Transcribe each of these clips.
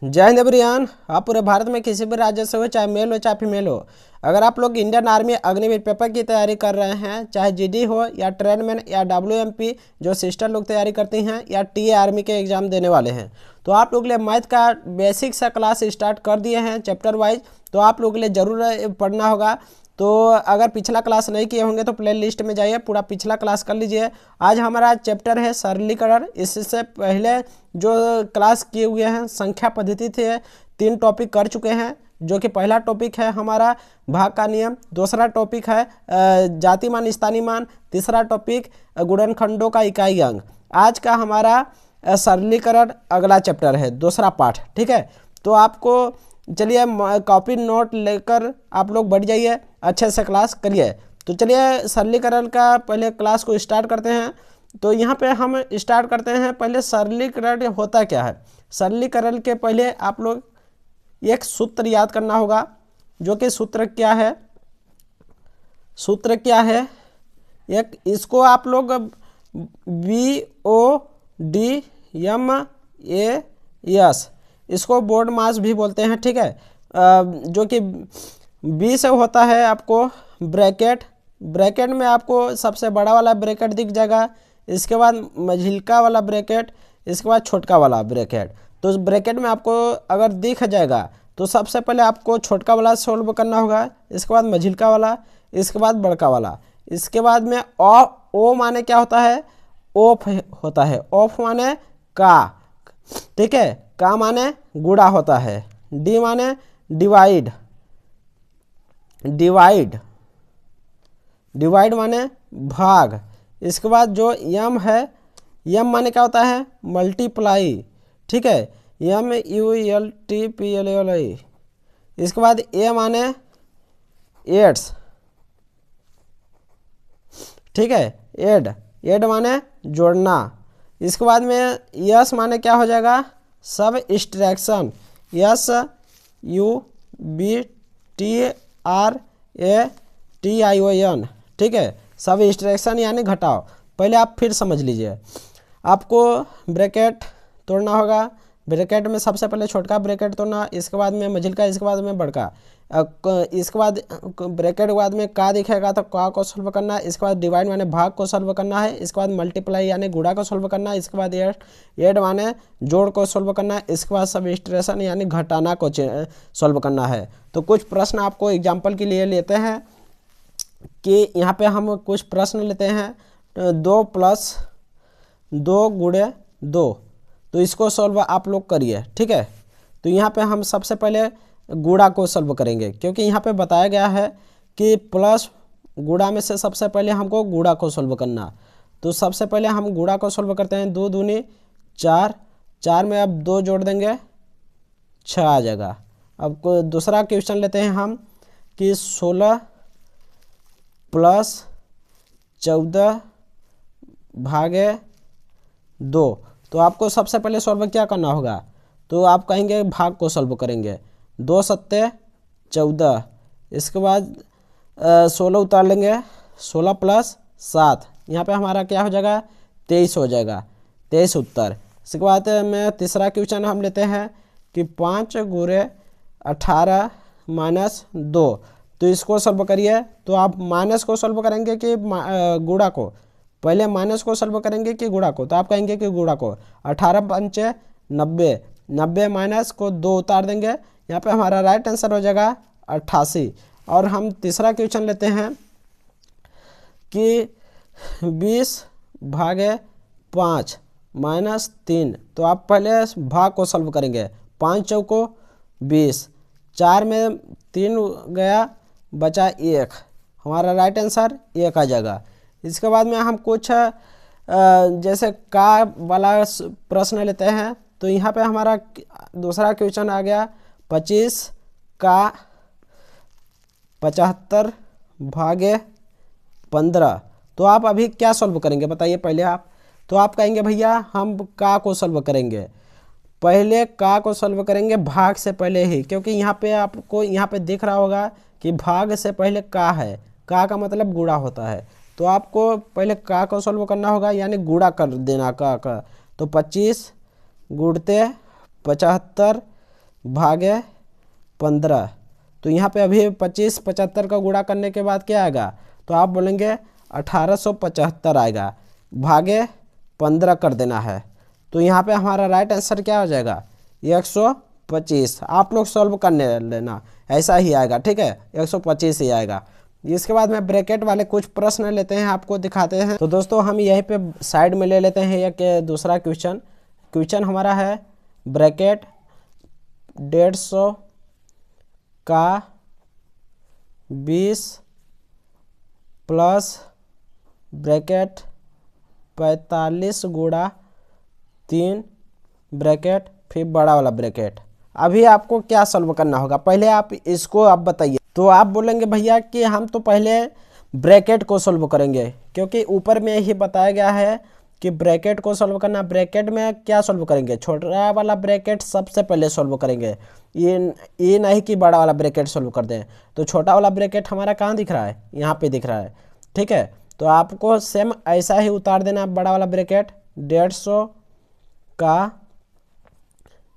जय हिंद एवरीवन। आप पूरे भारत में किसी भी राज्य से हो, चाहे मेल हो चाहे फीमेल हो, अगर आप लोग इंडियन आर्मी अग्निवीर पेपर की तैयारी कर रहे हैं, चाहे जीडी हो या ट्रेडमैन या डब्ल्यूएमपी जो सिस्टर लोग तैयारी करती हैं, या टीए आर्मी के एग्जाम देने वाले हैं, तो आप लोग के लिए मैथ का बेसिक सा क्लास स्टार्ट कर दिए हैं चैप्टर वाइज। तो आप लोग के लिए ज़रूर पढ़ना होगा। तो अगर पिछला क्लास नहीं किए होंगे तो प्ले लिस्ट में जाइए, पूरा पिछला क्लास कर लीजिए। आज हमारा चैप्टर है सरलीकरण। इससे पहले जो क्लास किए हुए हैं संख्या पद्धति थे, 3 टॉपिक कर चुके हैं, जो कि पहला टॉपिक है हमारा भाग का नियम, दूसरा टॉपिक है जातिमान स्थानीमान, तीसरा टॉपिक गुणनखंडों का इकाई अंक। आज का हमारा सरलीकरण अगला चैप्टर है, दूसरा पाठ। ठीक है, तो आपको चलिए कॉपी नोट लेकर आप लोग बढ़ जाइए, अच्छे से क्लास करिए। तो चलिए सरलीकरण का पहले क्लास को स्टार्ट करते हैं। तो यहाँ पे हम स्टार्ट करते हैं। पहले सरलीकरण होता क्या है। सरलीकरण के पहले आप लोग एक सूत्र याद करना होगा, जो कि सूत्र क्या है। सूत्र क्या है, एक इसको आप लोग BODMAS, इसको बोर्ड मास भी बोलते हैं। ठीक है, जो कि बी से होता है आपको ब्रैकेट। ब्रैकेट में आपको सबसे बड़ा वाला ब्रैकेट दिख जाएगा, इसके बाद मझिलका वाला ब्रैकेट, इसके बाद छोटका वाला ब्रैकेट। तो ब्रैकेट में आपको अगर दिख जाएगा तो सबसे पहले आपको छोटका वाला सोल्व करना होगा, इसके बाद मझिलका वाला, इसके बाद बड़का वाला। इसके बाद में ओ माने क्या होता है, ऑफ होता है। ऑफ माने का, ठीक है, का माने गुणा होता है। डी माने डिवाइड, डिवाइड माने भाग। इसके बाद जो यम है, यम माने क्या होता है, मल्टीप्लाई। ठीक है, MULTIPLI। इसके बाद ए माने एड्स, ठीक है, एड माने जोड़ना। इसके बाद में यस माने क्या हो जाएगा, सब एक्सट्रैक्शन। SUBTRATION, ठीक है, सब एक्सट्रैक्शन यानी घटाओ। पहले आप फिर समझ लीजिए, आपको ब्रैकेट तोड़ना होगा। ब्रैकेट में सबसे पहले छोटका ब्रैकेट तोड़ना, इसके बाद में मझिलका, इसके बाद में बड़का। इसके बाद ब्रैकेट के बाद में का दिखेगा तो का को सॉल्व करना है। इसके बाद डिवाइड माने भाग को सॉल्व करना है। इसके बाद मल्टीप्लाई यानी गुणा को सॉल्व करना है। इसके बाद एड माने जोड़ को सॉल्व करना है। इसके बाद सबट्रैक्शन यानी घटाना को सॉल्व करना है। तो कुछ प्रश्न आपको एग्जाम्पल के लिए लेते हैं कि यहाँ पे हम कुछ प्रश्न लेते हैं। 2 + 2 × 2, तो इसको सॉल्व आप लोग करिए। ठीक है, तो यहाँ पे हम सबसे पहले गुणा को सॉल्व करेंगे, क्योंकि यहाँ पे बताया गया है कि प्लस गुणा में से सबसे पहले हमको गुणा को सॉल्व करना। तो सबसे पहले हम गुणा को सॉल्व करते हैं। 2 दूनी 4, 4 में अब 2 जोड़ देंगे, 6 आ जाएगा। अब दूसरा क्वेश्चन लेते हैं हम कि 16 + 14 / 2। तो आपको सबसे पहले सॉल्व क्या करना होगा, तो आप कहेंगे भाग को सॉल्व करेंगे। 2 × 7 = 14। इसके बाद 16 उतार लेंगे, 16 + 7, यहाँ पे हमारा क्या हो जाएगा, 23 हो जाएगा, 23 उत्तर। इसके बाद में तीसरा क्वेश्चन हम लेते हैं कि 5 × 18 - 2। तो इसको सॉल्व करिए। तो आप माइनस को सॉल्व करेंगे कि गुणा को, पहले माइनस को सॉल्व करेंगे कि गुणा को, तो आप कहेंगे कि गुणा को। 18 × 5 = 90, 90 माइनस को 2 उतार देंगे, यहाँ पे हमारा राइट आंसर हो जाएगा 88। और हम तीसरा क्वेश्चन लेते हैं कि 20/5 - 3। तो आप पहले भाग को सॉल्व करेंगे। 5 चौको 20, 4 में 3 गया, बचा 1, हमारा राइट आंसर 1 आ जाएगा। इसके बाद में हम कुछ जैसे का वाला प्रश्न लेते हैं। तो यहाँ पे हमारा दूसरा क्वेश्चन आ गया 25 का 75/15। तो आप अभी क्या सॉल्व करेंगे बताइए पहले आप। तो आप कहेंगे भैया हम का को सॉल्व करेंगे, पहले का को सॉल्व करेंगे भाग से पहले ही, क्योंकि यहाँ पे आपको यहाँ पे दिख रहा होगा कि भाग से पहले का है। का मतलब गुणा होता है, तो आपको पहले का को सॉल्व करना होगा, यानी गुणा कर देना का। तो 25 × 75 भागे 15। तो यहाँ पे अभी 25 75 का गुणा करने के बाद क्या आएगा, तो आप बोलेंगे 1875 आएगा, भागे 15 कर देना है। तो यहाँ पे हमारा राइट आंसर क्या हो जाएगा, 125। आप लोग सॉल्व करने लेना, ऐसा ही आएगा, ठीक है, 125 ही आएगा। इसके बाद में ब्रैकेट वाले कुछ प्रश्न लेते हैं, आपको दिखाते हैं। तो दोस्तों हम यहीं पे साइड में ले लेते हैं एक दूसरा क्वेश्चन हमारा है ब्रैकेट 150 का 20 प्लस ब्रैकेट 45 गुणा 3 ब्रैकेट फिर बड़ा वाला ब्रैकेट। अभी आपको क्या सॉल्व करना होगा, पहले आप इसको आप बताइए। तो आप बोलेंगे भैया कि हम तो पहले ब्रैकेट को सॉल्व करेंगे, क्योंकि ऊपर में ही बताया गया है कि ब्रैकेट को सॉल्व करना। ब्रैकेट में क्या सॉल्व करेंगे, छोटा वाला ब्रैकेट सबसे पहले सॉल्व करेंगे, ये नहीं कि बड़ा वाला ब्रैकेट सॉल्व कर दें। तो छोटा वाला ब्रैकेट हमारा कहाँ दिख रहा है, यहाँ पे दिख रहा है, ठीक है। तो आपको सेम ऐसा ही उतार देना बड़ा वाला ब्रैकेट 150 का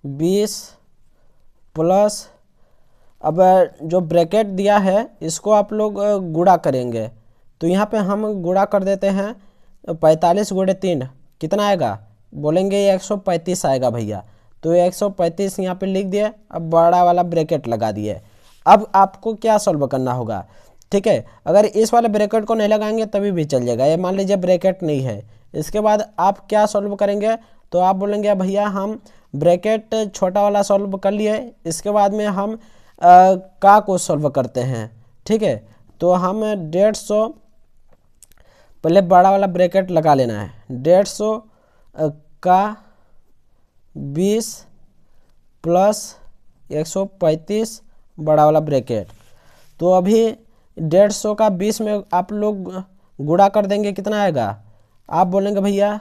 20 प्लस, अब जो ब्रैकेट दिया है इसको आप लोग गुणा करेंगे। तो यहाँ पे हम गुणा कर देते हैं, 45 गुणे 3 कितना आएगा, बोलेंगे 135 आएगा भैया। तो 135 यहाँ पे लिख दिए, अब बड़ा वाला ब्रैकेट लगा दिए। अब आपको क्या सॉल्व करना होगा, ठीक है। अगर इस वाले ब्रैकेट को नहीं लगाएंगे तभी भी चल जाएगा, ये मान लीजिए ब्रैकेट नहीं है। इसके बाद आप क्या सॉल्व करेंगे, तो आप बोलेंगे भैया हम ब्रैकेट छोटा वाला सॉल्व कर लिए, इसके बाद में हम का को सॉल्व करते हैं, ठीक है। तो हम 150 पहले बड़ा वाला ब्रैकेट लगा लेना है, 150 का 20 प्लस 135 बड़ा वाला ब्रैकेट। तो अभी 150 का 20 में आप लोग गुणा कर देंगे, कितना आएगा, आप बोलेंगे भैया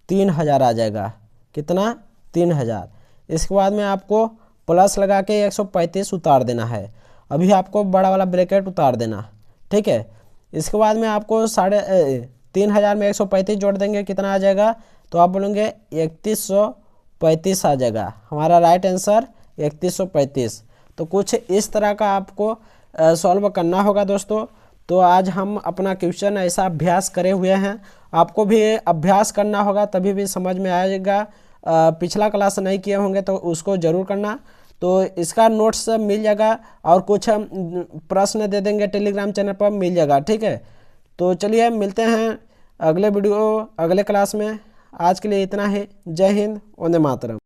3000 आ जाएगा, कितना 3000। इसके बाद में आपको प्लस लगा के 135 उतार देना है। अभी आपको बड़ा वाला ब्रैकेट उतार देना, ठीक है। इसके बाद में आपको 3000 में 135 जोड़ देंगे, कितना आ जाएगा, तो आप बोलेंगे 3135 आ जाएगा। हमारा राइट आंसर 3135। तो कुछ इस तरह का आपको सॉल्व करना होगा दोस्तों। तो आज हम अपना क्वेश्चन ऐसा अभ्यास करे हुए हैं, आपको भी अभ्यास करना होगा तभी भी समझ में आएगा। पिछला क्लास नहीं किए होंगे तो उसको ज़रूर करना। तो इसका नोट्स मिल जाएगा और कुछ प्रश्न दे देंगे टेलीग्राम चैनल पर, मिल जाएगा, ठीक है। तो चलिए मिलते हैं अगले वीडियो अगले क्लास में। आज के लिए इतना ही। जय हिंद, वंदे मातरम।